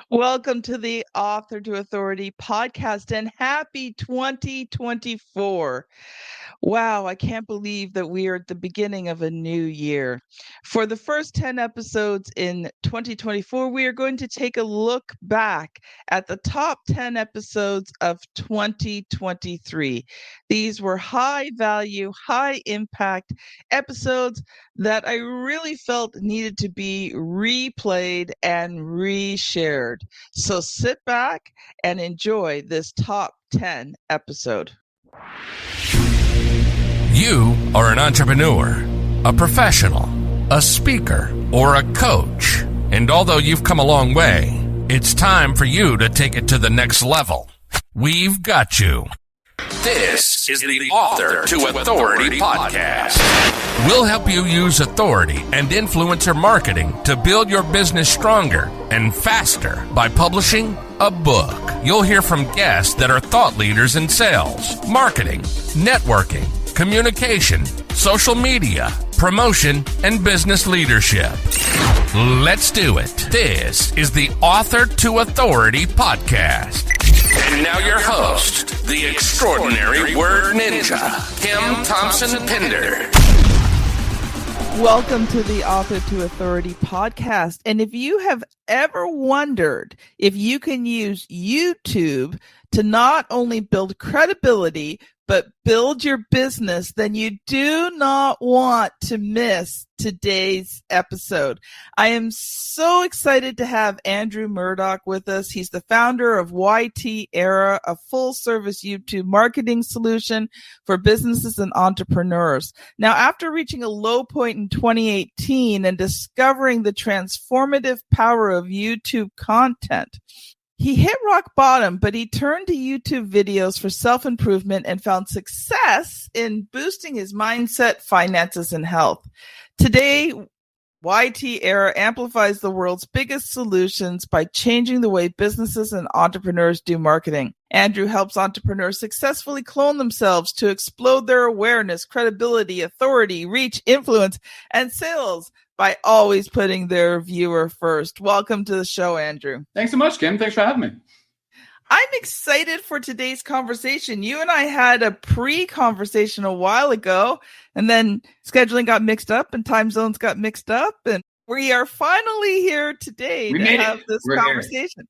Welcome to the Author to Authority podcast and happy 2024. Wow, I can't believe that we are at the beginning of a new year. For the first 10 episodes in 2024, we are going to take a look back at the top 10 episodes of 2023. These were high value, high impact episodes that I really felt needed to be replayed and reshared. So sit back and enjoy this top 10 episode. You are an entrepreneur, a professional, a speaker, or a coach. And although you've come a long way, it's time for you to take it to the next level. We've got you. This is the Author to Authority podcast. We'll help you use authority and influencer marketing to build your business stronger and faster by publishing a book. You'll hear from guests that are thought leaders in sales, marketing, networking, communication, social media, promotion, and business leadership. Let's do it. This is the Author to Authority podcast. And now your host, the extraordinary word ninja, Kim Thompson-Pinder. Welcome to the Author to Authority podcast. And if you have ever wondered if you can use YouTube to not only build credibility, but build your business, then you do not want to miss today's episode. I am so excited to have Andrew Murdoch with us. He's the founder of YT Era, a full-service YouTube marketing solution for businesses and entrepreneurs. Now, after reaching a low point in 2018 and discovering the transformative power of YouTube content, he hit rock bottom, but he turned to YouTube videos for self-improvement and found success in boosting his mindset, finances, and health. Today, YT Era amplifies the world's biggest solutions by changing the way businesses and entrepreneurs do marketing. Andrew helps entrepreneurs successfully clone themselves to explode their awareness, credibility, authority, reach, influence, and sales by always putting their viewer first. Welcome to the show, Andrew. Thanks so much, Kim. Thanks for having me. I'm excited for today's conversation. You and I had a pre-conversation a while ago, and then scheduling got mixed up and time zones got mixed up, and we are finally here today to have this conversation.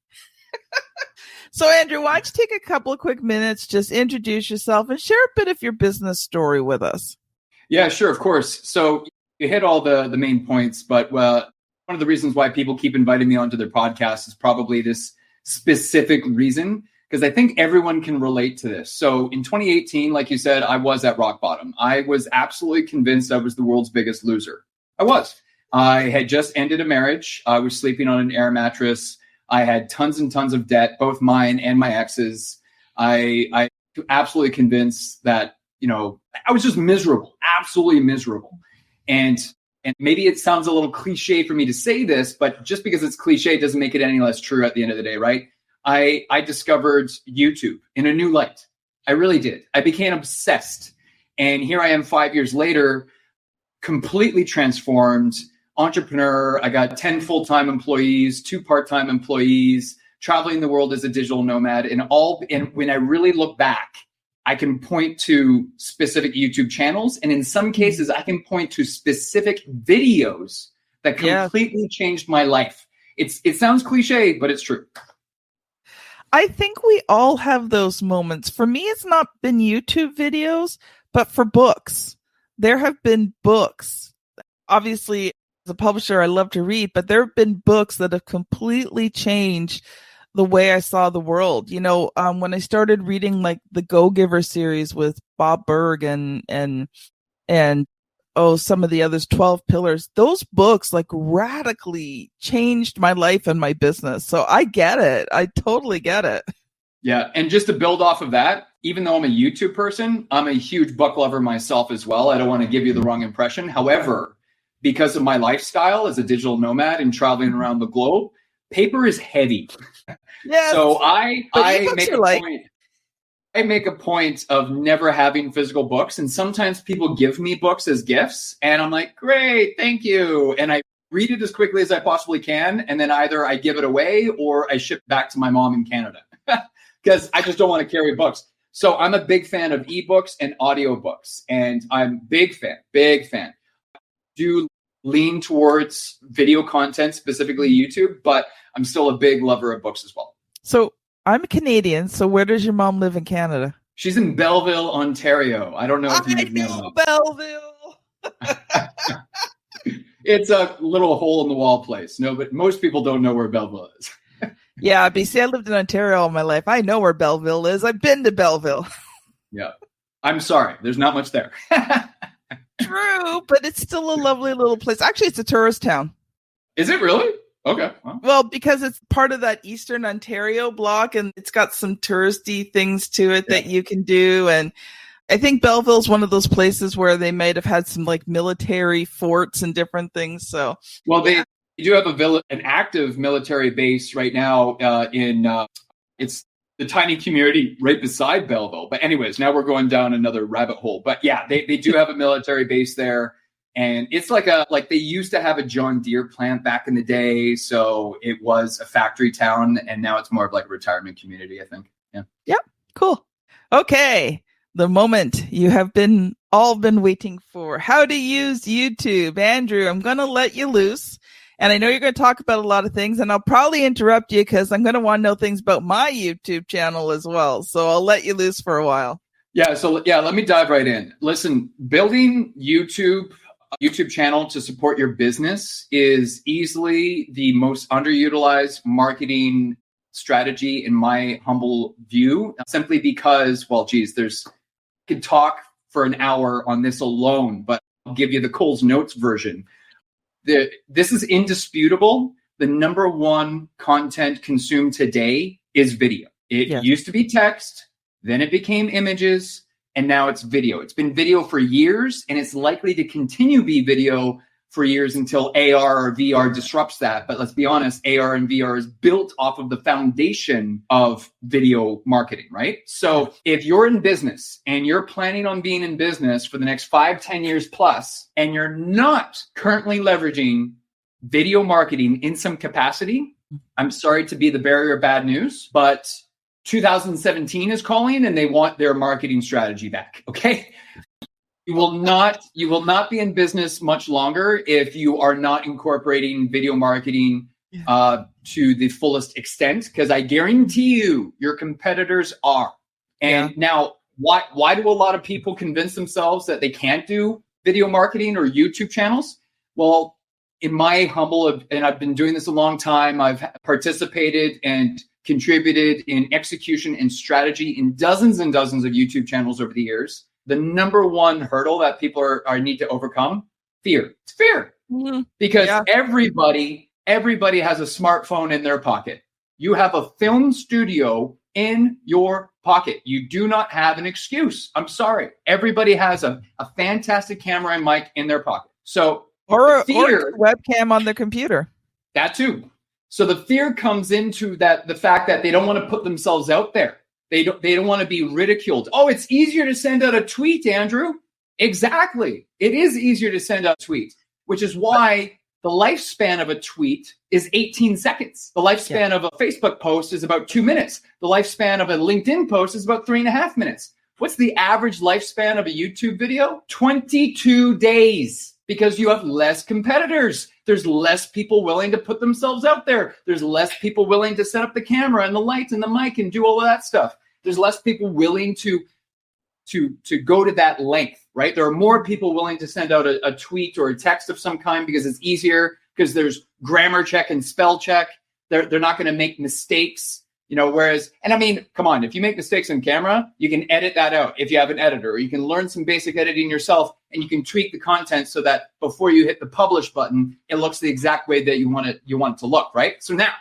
So, Andrew, why don't you take a couple of quick minutes, just introduce yourself and share a bit of your business story with us? Yeah, sure, of course. So you hit all the main points, but one of the reasons why people keep inviting me onto their podcast is probably this specific reason, because I think everyone can relate to this. So in 2018, like you said, I was at rock bottom. I was absolutely convinced I was the world's biggest loser. I was. I had just ended a marriage. I was sleeping on an air mattress. I had tons and tons of debt, both mine and my ex's. I absolutely convinced that, I was just miserable, absolutely miserable. And maybe it sounds a little cliche for me to say this, but just because it's cliche doesn't make it any less true at the end of the day, right? I discovered YouTube in a new light. I really did. I became obsessed. And here I am 5 years later, completely transformed, entrepreneur. I got 10 full-time employees, 2 part-time employees, traveling the world as a digital nomad. And when I really look back, I can point to specific YouTube channels. And in some cases, I can point to specific videos that completely changed my life. It sounds cliche, but it's true. I think we all have those moments. For me, it's not been YouTube videos, but for books. There have been books. Obviously, as a publisher, I love to read, but there have been books that have completely changed the way I saw the world. When I started reading like the Go Giver series with Bob Burg and some of the others, 12 Pillars, those books like radically changed my life and my business. So I get it. I totally get it. Yeah. And just to build off of that, even though I'm a YouTube person, I'm a huge book lover myself as well. I don't want to give you the wrong impression. However, because of my lifestyle as a digital nomad and traveling around the globe, paper is heavy. Yeah. So I make a point of never having physical books. And sometimes people give me books as gifts and I'm like, great, thank you. And I read it as quickly as I possibly can, and then either I give it away or I ship back to my mom in Canada because I just don't want to carry books. So I'm a big fan of ebooks and audiobooks, and I'm big fan. Do lean towards video content, specifically YouTube, but I'm still a big lover of books as well. So I'm Canadian. So where does your mom live in Canada? She's in Belleville, Ontario. I don't know if you know Belleville. It's a little hole in the wall place. No, but most people don't know where Belleville is. Yeah, BC, I lived in Ontario all my life. I know where Belleville is. I've been to Belleville. Yeah. I'm sorry. There's not much there. True, but it's still a lovely little place. Actually, it's a tourist town. Is it really? Okay. Well, because it's part of that Eastern Ontario block, and it's got some touristy things to it that you can do. And I think Belleville is one of those places where they might have had some like military forts and different things. So, well, they do have an active military base right now in it's the tiny community right beside Belleville. But anyways, now we're going down another rabbit hole. But yeah, they do have a military base there. And it's like they used to have a John Deere plant back in the day. So it was a factory town, and now it's more of like a retirement community, I think. Yeah. Yep. Cool. Okay. The moment you have all been waiting for. How to use YouTube. Andrew, I'm going to let you loose. And I know you're going to talk about a lot of things, and I'll probably interrupt you because I'm going to want to know things about my YouTube channel as well. So I'll let you loose for a while. Yeah. So let me dive right in. Listen, building YouTube channel to support your business is easily the most underutilized marketing strategy in my humble view, simply because, well, geez, I could talk for an hour on this alone, but I'll give you the Cole's Notes version. This is indisputable. The number one content consumed today is video. It used to be text, then it became images, and now it's video. It's been video for years, and it's likely to continue to be video for years until AR or VR disrupts that. But let's be honest, AR and VR is built off of the foundation of video marketing, right? So if you're in business and you're planning on being in business for the next 5-10 years plus, and you're not currently leveraging video marketing in some capacity, I'm sorry to be the bearer of bad news, but 2017 is calling and they want their marketing strategy back. Okay. You will not be in business much longer if you are not incorporating video marketing to the fullest extent, because I guarantee you your competitors are. And now why do a lot of people convince themselves that they can't do video marketing or YouTube channels? Well, in my humble, and I've been doing this a long time, I've participated and contributed in execution and strategy in dozens and dozens of YouTube channels over the years. The number one hurdle that people are need to overcome, fear. It's fear. Mm-hmm. Because everybody has a smartphone in their pocket. You have a film studio in your pocket. You do not have an excuse. I'm sorry. Everybody has a fantastic camera and mic in their pocket. So or a webcam on the computer. That too. So the fear comes into the fact that they don't want to put themselves out there. They don't want to be ridiculed. Oh, it's easier to send out a tweet, Andrew. Exactly. It is easier to send out a tweet, which is why the lifespan of a tweet is 18 seconds. The lifespan of a Facebook post is about 2 minutes. The lifespan of a LinkedIn post is about 3.5 minutes. What's the average lifespan of a YouTube video? 22 days, because you have less competitors. There's less people willing to put themselves out there. There's less people willing to set up the camera and the lights and the mic and do all of that stuff. There's less people willing to go to that length, right? There are more people willing to send out a tweet or a text of some kind because it's easier, because there's grammar check and spell check. They're not going to make mistakes, whereas, and I mean, come on, if you make mistakes on camera, you can edit that out if you have an editor, or you can learn some basic editing yourself, and you can tweak the content so that before you hit the publish button, it looks the exact way that you want it to look, right? So now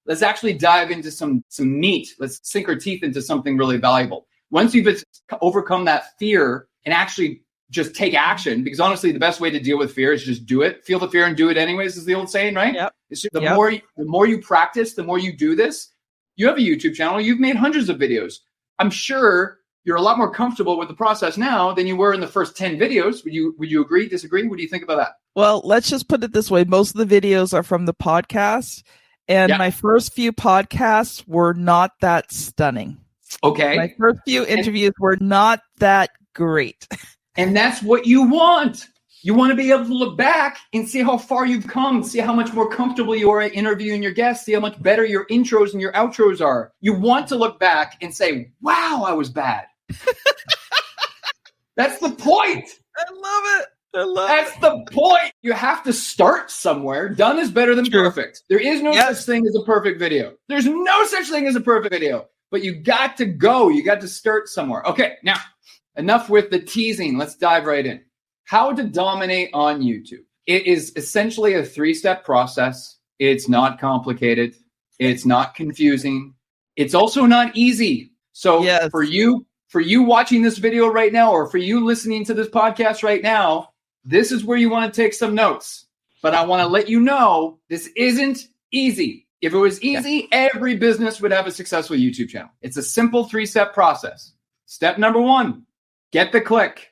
let's actually dive into some meat. Let's sink our teeth into something really valuable. Once you've overcome that fear and actually just take action, because honestly, the best way to deal with fear is just do it. Feel the fear and do it anyways, is the old saying, right? Yep. The more you practice, the more you do this. You have a YouTube channel. You've made hundreds of videos. I'm sure you're a lot more comfortable with the process now than you were in the first 10 videos. Would you agree, disagree? What do you think about that? Well, let's just put it this way. Most of the videos are from the podcast, and my first few podcasts were not that stunning. Okay. My first few interviews were not that great. And that's what you want. You want to be able to look back and see how far you've come, see how much more comfortable you are at interviewing your guests, see how much better your intros and your outros are. You want to look back and say, wow, I was bad. That's the point. I love it. That's the point. You have to start somewhere. Done is better than perfect. There is no such thing as a perfect video. There's no such thing as a perfect video. But you got to go. You got to start somewhere. Okay, now, enough with the teasing. Let's dive right in. How to dominate on YouTube. It is essentially a 3-step process. It's not complicated. It's not confusing. It's also not easy. So for you watching this video right now, or for you listening to this podcast right now, this is where you want to take some notes. But I want to let you know this isn't easy. If it was easy, every business would have a successful YouTube channel. It's a simple 3-step process. Step number 1, get the click.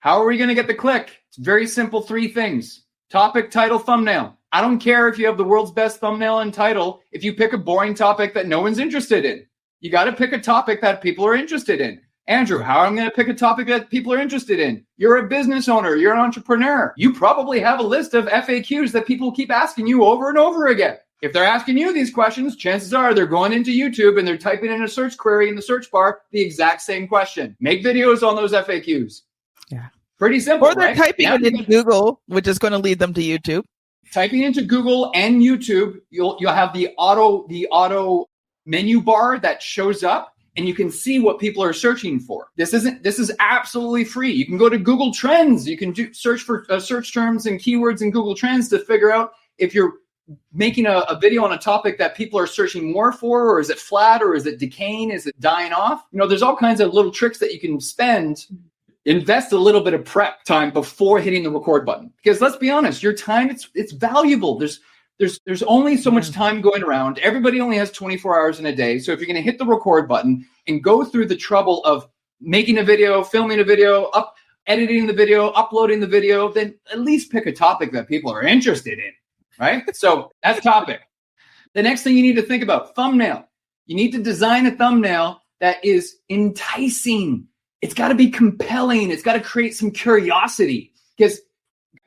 How are we going to get the click? It's very simple, 3 things. Topic, title, thumbnail. I don't care if you have the world's best thumbnail and title if you pick a boring topic that no one's interested in. You got to pick a topic that people are interested in. Andrew, how am I going to pick a topic that people are interested in? You're a business owner. You're an entrepreneur. You probably have a list of FAQs that people keep asking you over and over again. If they're asking you these questions, chances are they're going into YouTube and they're typing in a search query in the search bar the exact same question. Make videos on those FAQs. Yeah. Pretty simple, or they're typing it into Google, which is going to lead them to YouTube. Typing into Google and YouTube, you'll have the auto menu bar that shows up, and you can see what people are searching for. This is absolutely free. You can go to Google Trends. You can search for search terms and keywords in Google Trends to figure out if you're making a video on a topic that people are searching more for, or is it flat, or is it decaying? Is it dying off? There's all kinds of little tricks that you can spend. Invest a little bit of prep time before hitting the record button, because let's be honest, your time, it's valuable. There's only so much time going around. Everybody only has 24 hours in a day. So if you're going to hit the record button and go through the trouble of making a video, filming a video, editing the video, uploading the video, then at least pick a topic that people are interested in, right? So that's topic. The next thing you need to think about, thumbnail. You need to design a thumbnail that is enticing. It's got to be compelling. It's got to create some curiosity. Because,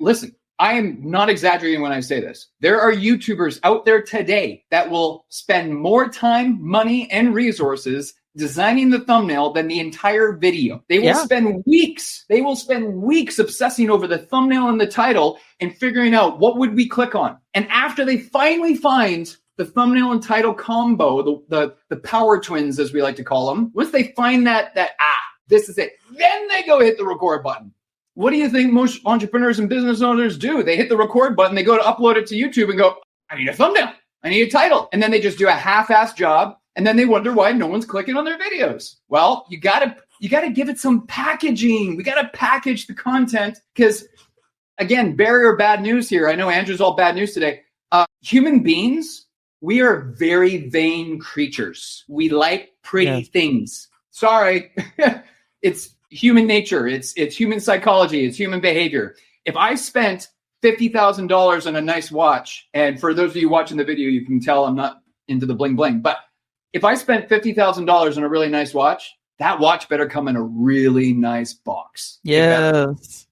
listen, I am not exaggerating when I say this. There are YouTubers out there today that will spend more time, money, and resources designing the thumbnail than the entire video. They will spend weeks. They will spend weeks obsessing over the thumbnail and the title and figuring out what would we click on. And after they finally find the thumbnail and title combo, the power twins, as we like to call them, once they find that this is it, then they go hit the record button. What do you think most entrepreneurs and business owners do? They hit the record button, they go to upload it to YouTube and go, I need a thumbnail, I need a title. And then they just do a half-assed job, and then they wonder why no one's clicking on their videos. Well, you gotta give it some packaging. We gotta package the content, because, again, bearer of bad news here. I know Andrew's all bad news today. Human beings, we are very vain creatures. We like pretty things. Sorry. It's human nature. It's human psychology. It's human behavior. If I spent $50,000 on a nice watch, and for those of you watching the video, you can tell I'm not into the bling bling, but if I spent $50,000 on a really nice watch, that watch better come in a really nice box. Yes.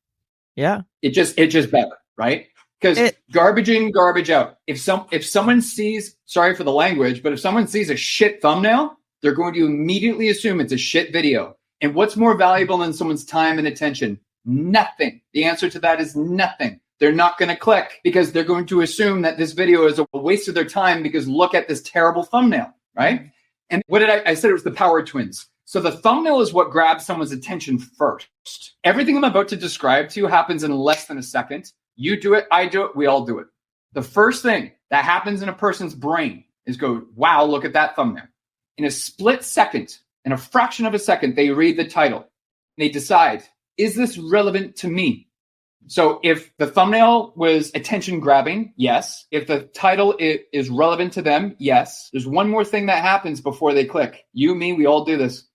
Yeah. It just better, right? Because garbage in, garbage out. If someone sees, sorry for the language, but if someone sees a shit thumbnail, they're going to immediately assume it's a shit video. And what's more valuable than someone's time and attention? Nothing. The answer to that is nothing. They're not going to click because they're going to assume that this video is a waste of their time because look at this terrible thumbnail, right? And what did I said it was the power twins. So the thumbnail is what grabs someone's attention first. Everything I'm about to describe to you happens in less than a second. You do it, I do it, we all do it. The first thing that happens in a person's brain is go, wow, look at that thumbnail. In a split second, in a fraction of a second, they read the title. They decide, is this relevant to me? So if the thumbnail was attention grabbing, yes. If the title is relevant to them, yes. There's one more thing that happens before they click. You, me, we all do this.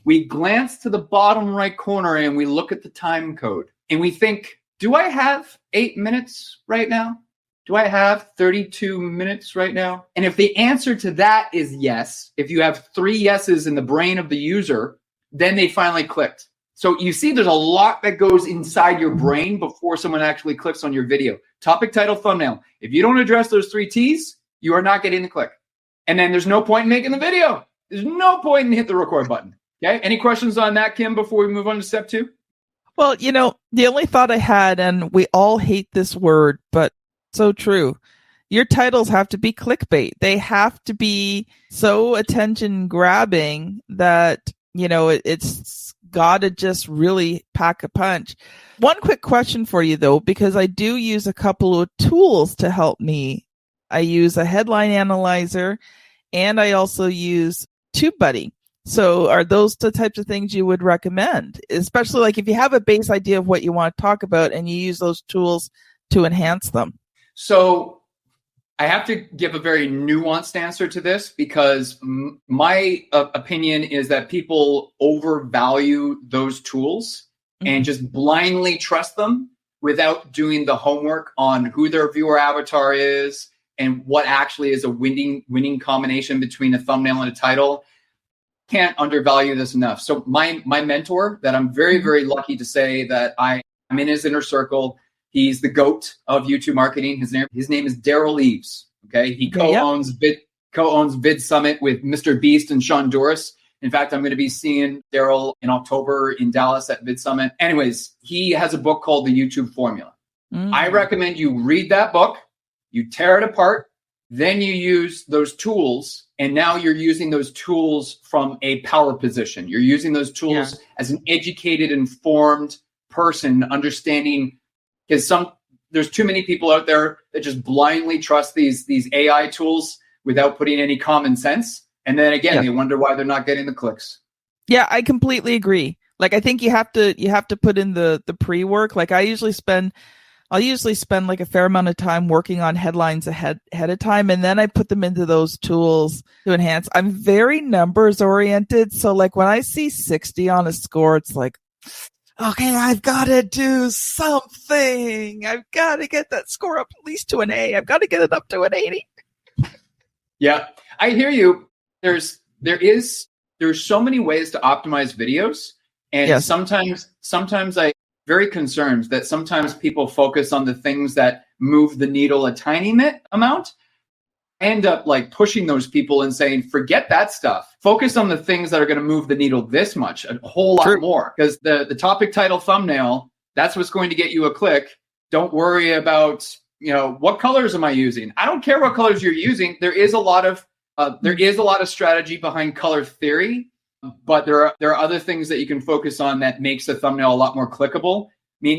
We glance to the bottom right corner and we look at the time code and we think, do I have 8 minutes right now? Do I have 32 minutes right now? And if the answer to that is yes, if you have 3 yeses in the brain of the user, then they finally clicked. So you see there's a lot that goes inside your brain before someone actually clicks on your video. Topic, title, thumbnail. If you don't address those 3 T's, you are not getting the click. And then there's no point in making the video. There's no point in hit the record button. Okay. Any questions on that, Kim, before we move on to step 2? Well, the only thought I had, and we all hate this word, but so true. Your titles have to be clickbait. They have to be so attention grabbing that, it's got to just really pack a punch. One quick question for you, though, because I do use a couple of tools to help me. I use a headline analyzer, and I also use TubeBuddy. So are those the types of things you would recommend, especially like if you have a base idea of what you want to talk about and you use those tools to enhance them? So I have to give a very nuanced answer to this because my opinion is that people overvalue those tools and just blindly trust them without doing the homework on who their viewer avatar is and what actually is a winning combination between a thumbnail and a title. Can't undervalue this enough. So my mentor that I'm very, very lucky to say that I'm in his inner circle. He's the GOAT of YouTube marketing. His name is Daryl Eves. Okay. He co-owns Vid Summit with Mr. Beast and Sean Doris. In fact, I'm going to be seeing Daryl in October in Dallas at Vid Summit. Anyways, he has a book called The YouTube Formula. I recommend you read that book, you tear it apart, then you use those tools, and now you're using those tools from a power position. You're using those tools as an educated, informed person, understanding, because there's too many people out there that just blindly trust these AI tools without putting any common sense. And then again, they wonder why they're not getting the clicks. Yeah, I completely agree. Like, I think you have to put in the pre-work. Like, I'll usually spend like a fair amount of time working on headlines ahead of time, and then I put them into those tools to enhance. I'm very numbers oriented. So like when I see 60 on a score, it's like, okay, I've got to do something. I've got to get that score up at least to an A. I've got to get it up to an 80. Yeah, I hear you. There's so many ways to optimize videos. And sometimes I very concerned that sometimes people focus on the things that move the needle a tiny amount. I end up like pushing those people and saying, forget that stuff. Focus on the things that are going to move the needle this much, a whole lot more. Because the topic, title, thumbnail, that's what's going to get you a click. Don't worry about, what colors am I using? I don't care what colors you're using. There is a lot of strategy behind color theory. But there are other things that you can focus on that makes the thumbnail a lot more clickable.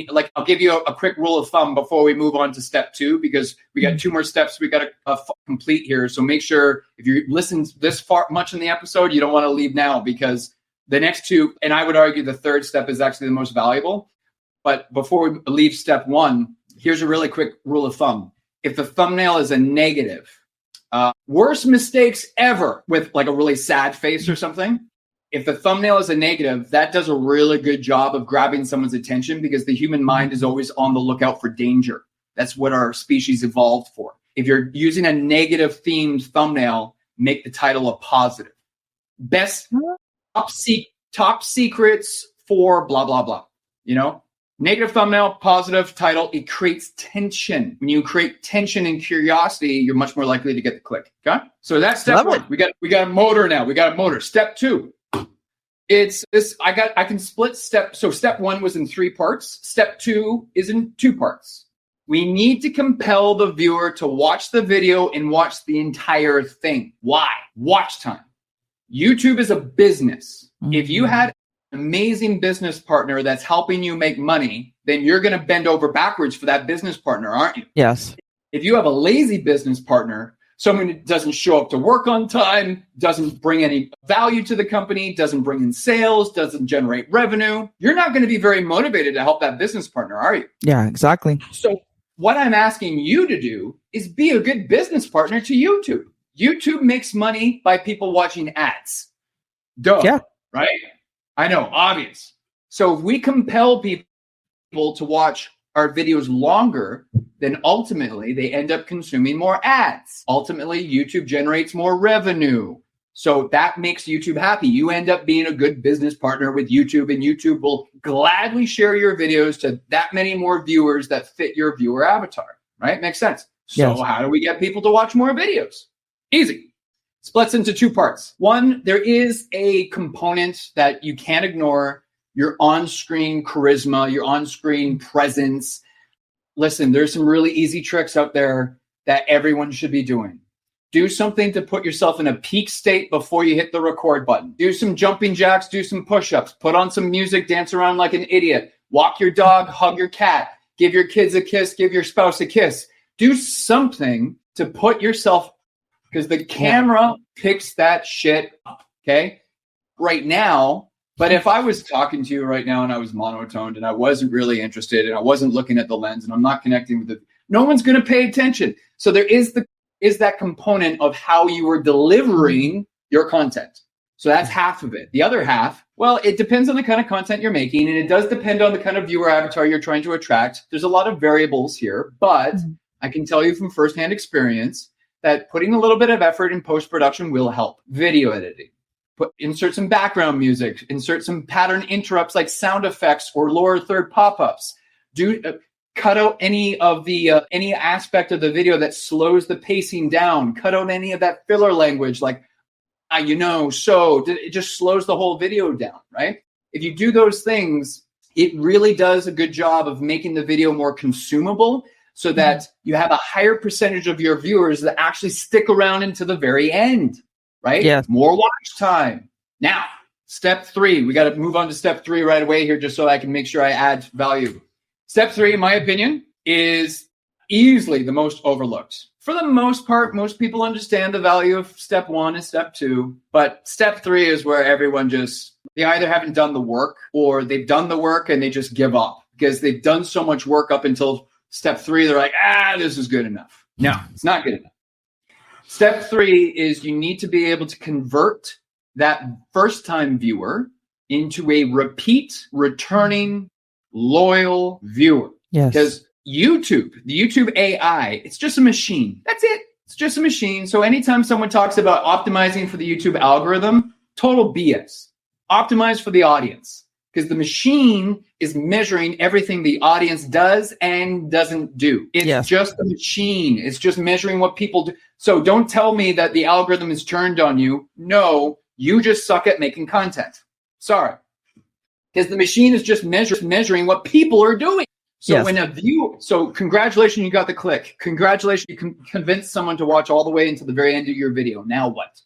Like, I'll give you a quick rule of thumb before we move on to step 2, because we got 2 more steps we got to complete here. So make sure if you listen this far much in the episode, you don't want to leave now, because the next 2, and I would argue the 3rd step is actually the most valuable. But before we leave step 1, here's a really quick rule of thumb. If the thumbnail is a negative, worst mistakes ever with like a really sad face or something. If the thumbnail is a negative, that does a really good job of grabbing someone's attention, because the human mind is always on the lookout for danger. That's what our species evolved for. If you're using a negative themed thumbnail, make the title a positive. Best top secrets for blah, blah, blah. Negative thumbnail, positive title, it creates tension. When you create tension and curiosity, you're much more likely to get the click. Okay? So that's step 1. We got a motor now. We got a motor. Step 2. It's this. I can split step. So step 1 was in 3 parts. Step 2 is in 2 parts. We need to compel the viewer to watch the video and watch the entire thing. Why? Watch time. YouTube is a business. If you had an amazing business partner that's helping you make money, then you're going to bend over backwards for that business partner, aren't you? Yes. If you have a lazy business partner, someone who doesn't show up to work on time, doesn't bring any value to the company, doesn't bring in sales, doesn't generate revenue, you're not going to be very motivated to help that business partner, are you? Yeah, exactly. So what I'm asking you to do is be a good business partner to YouTube. YouTube makes money by people watching ads. Duh, right? I know, obvious. So if we compel people to watch our videos longer, then ultimately they end up consuming more ads. Ultimately, YouTube generates more revenue. So that makes YouTube happy. You end up being a good business partner with YouTube, and YouTube will gladly share your videos to that many more viewers that fit your viewer avatar, right? Makes sense. So Yes. how do we get people to watch more videos? Easy. Splits into two parts. One, there is a component that you can't ignore: your on-screen charisma, your on-screen presence. Listen, there's some really easy tricks out there that everyone should be doing. Do something to put yourself in a peak state before you hit the record button. Do some jumping jacks, do some push-ups, put on some music, dance around like an idiot, walk your dog, hug your cat, give your kids a kiss, give your spouse a kiss. Do something to put yourself, because the camera picks that shit up, okay? Right now, but if I was talking to you right now and I was monotoned and I wasn't really interested and I wasn't looking at the lens and I'm not connecting with it, no one's going to pay attention. So there is that component of how you are delivering your content. So that's half of it. The other half, well, it depends on the kind of content you're making, and it does depend on the kind of viewer avatar you're trying to attract. There's a lot of variables here, but I can tell you from firsthand experience that putting a little bit of effort in post-production will help. Video editing. Insert some background music, insert some pattern interrupts like sound effects or lower third pop-ups. Cut out any of the any aspect of the video that slows the pacing down. Cut out any of that filler language like, so it just slows the whole video down, right? If you do those things, it really does a good job of making the video more consumable so that you have a higher percentage of your viewers that actually stick around into the very end, right? Yes. More watch time. Now, step 3, we got to move on to step 3 right away here just so I can make sure I add value. Step 3, in my opinion, is easily the most overlooked. For the most part, most people understand the value of step 1 and step 2, but step 3 is where everyone they either haven't done the work or they've done the work and they just give up because they've done so much work up until step 3. They're like, this is good enough. No, it's not good enough. Step 3 is you need to be able to convert that first-time viewer into a repeat, returning, loyal viewer. Yes. Because the YouTube AI, it's just a machine. That's it. It's just a machine. So anytime someone talks about optimizing for the YouTube algorithm, total BS. Optimize for the audience. Because the machine is measuring everything the audience does and doesn't do. It's just a machine. It's just measuring what people do. So don't tell me that the algorithm is turned on you. No, you just suck at making content. Sorry. Because the machine is just measuring what people are doing. So so congratulations, you got the click. Congratulations, you can convince someone to watch all the way into the very end of your video. Now what?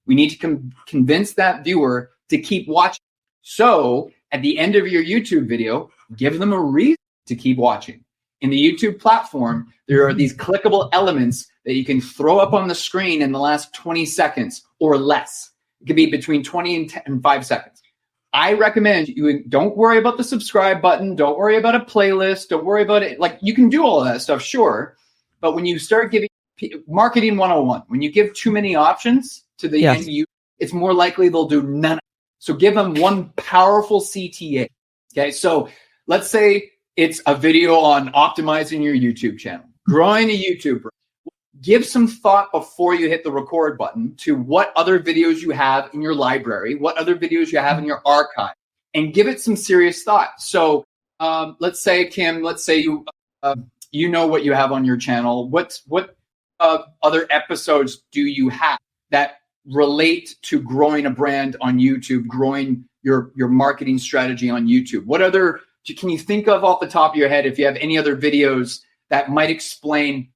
We need to convince that viewer to keep watching. So at the end of your YouTube video, give them a reason to keep watching. In the YouTube platform, there are these clickable elements that you can throw up on the screen in the last 20 seconds or less. It could be between 20 and 5 seconds. I recommend you don't worry about the subscribe button. Don't worry about a playlist. Don't worry about it. Like, you can do all of that stuff, sure. But when you start giving marketing 101, when you give too many options to the end user, it's more likely they'll do none. So give them one powerful CTA. Okay, so let's say it's a video on optimizing your YouTube channel, growing a YouTube brand. Give some thought before you hit the record button to what other videos you have in your library, what other videos you have in your archive, and give it some serious thought. So let's say, Kim, you know what you have on your channel. What other episodes do you have that relate to growing a brand on YouTube, growing your marketing strategy on YouTube? What other can you think of off the top of your head if you have any other videos that might explain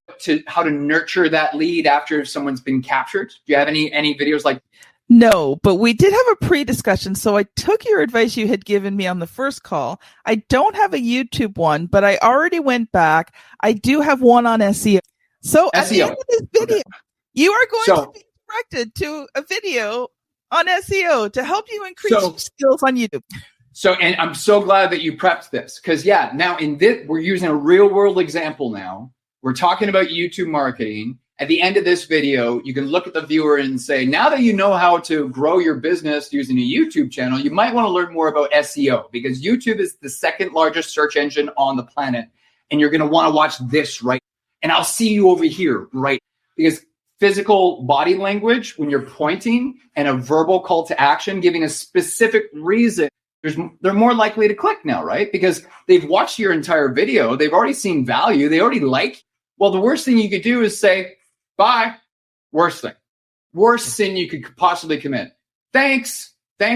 how to nurture that lead after someone's been captured? Do you have any videos like? No, but we did have a pre-discussion. So I took your advice you had given me on the first call. I don't have a YouTube one, but I already went back. I do have one on SEO. So at the end of this video, you are going to be directed to a video on SEO to help you increase your skills on YouTube. So, and I'm so glad that you prepped this because now in this, we're using a real world example now. We're talking about YouTube marketing. At the end of this video, you can look at the viewer and say, now that you know how to grow your business using a YouTube channel, you might want to learn more about SEO because YouTube is the second largest search engine on the planet. and you're going to want to watch this, right? And I'll see you over here, right? Because physical body language, when you're pointing, and a verbal call to action, giving a specific reason, they're more likely to click now, right? Because they've watched your entire video. They've already seen value. They already like. Well, the worst thing you could do is say, bye. Worst thing. Worst sin you could possibly commit. Thanks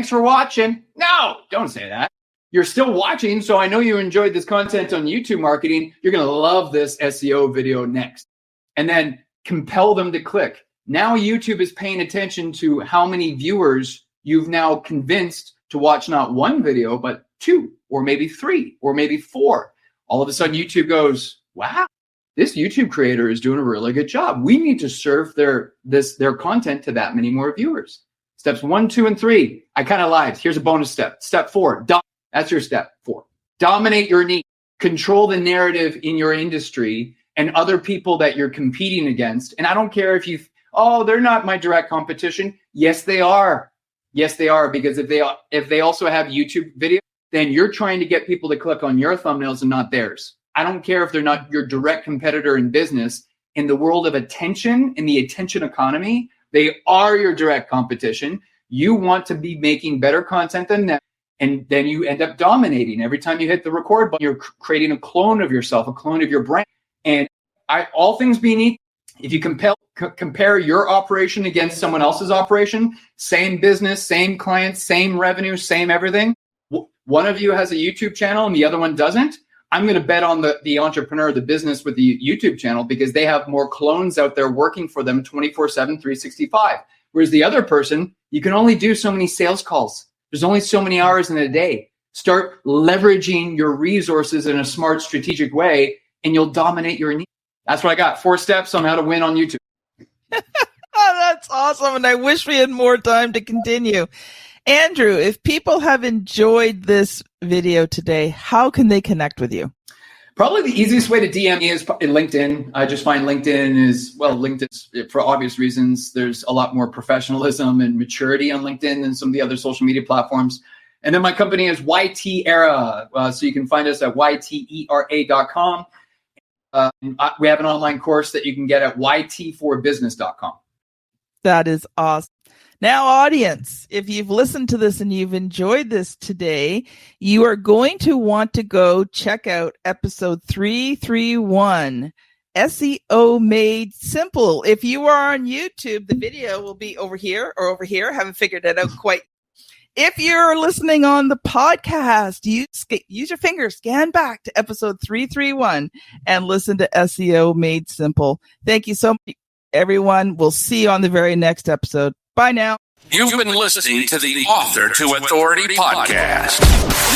for watching. No, don't say that. You're still watching, so I know you enjoyed this content on YouTube marketing. You're going to love this SEO video next. And then compel them to click. Now YouTube is paying attention to how many viewers you've now convinced to watch not one video, but 2, or maybe 3, or maybe 4. All of a sudden, YouTube goes, wow, this YouTube creator is doing a really good job. We need to serve their content to that many more viewers. Steps 1, 2, and 3. I kind of lied. Here's a bonus step. Step 4. That's your step 4. Dominate your niche. Control the narrative in your industry and other people that you're competing against. And I don't care if they're not my direct competition. Yes, they are. Yes, they are. Because if they also have YouTube video, then you're trying to get people to click on your thumbnails and not theirs. I don't care if they're not your direct competitor in business. In the world of attention, in the attention economy, they are your direct competition. You want to be making better content than them. And then you end up dominating. Every time you hit the record button, you're creating a clone of yourself, a clone of your brand. And all things being equal, if you compare your operation against someone else's operation, same business, same clients, same revenue, same everything, one of you has a YouTube channel and the other one doesn't, I'm going to bet on the entrepreneur, the business with the YouTube channel, because they have more clones out there working for them 24/7, 365. Whereas the other person, you can only do so many sales calls. There's only so many hours in a day. Start leveraging your resources in a smart, strategic way, and you'll dominate your niche. That's what I got. 4 steps on how to win on YouTube. Oh, that's awesome. And I wish we had more time to continue. Andrew, if people have enjoyed this video today, how can they connect with you? Probably the easiest way to DM me is LinkedIn. I just find LinkedIn, for obvious reasons, there's a lot more professionalism and maturity on LinkedIn than some of the other social media platforms. And then my company is YT Era. So you can find us at ytera.com. We have an online course that you can get at yt4business.com. That is awesome. Now, audience, if you've listened to this and you've enjoyed this today, you are going to want to go check out episode 331, SEO Made Simple. If you are on YouTube, the video will be over here or over here. I haven't figured it out quite. If you're listening on the podcast, use your finger, scan back to episode 331 and listen to SEO Made Simple. Thank you so much, everyone. We'll see you on the very next episode. Bye now. You've been listening to the Author to Authority podcast.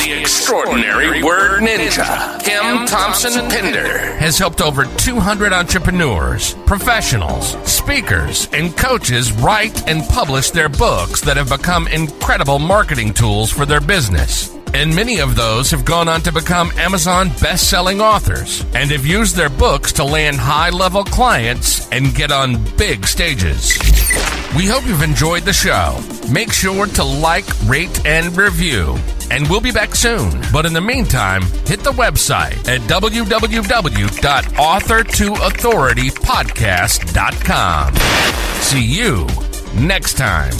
The extraordinary word ninja, Kim Thompson-Pinder, has helped over 200 entrepreneurs, professionals, speakers, and coaches write and publish their books that have become incredible marketing tools for their business. And many of those have gone on to become Amazon best-selling authors and have used their books to land high-level clients and get on big stages. We hope you've enjoyed the show. Make sure to like, rate, and review. And we'll be back soon. But in the meantime, hit the website at www.authortoauthoritypodcast.com. See you next time.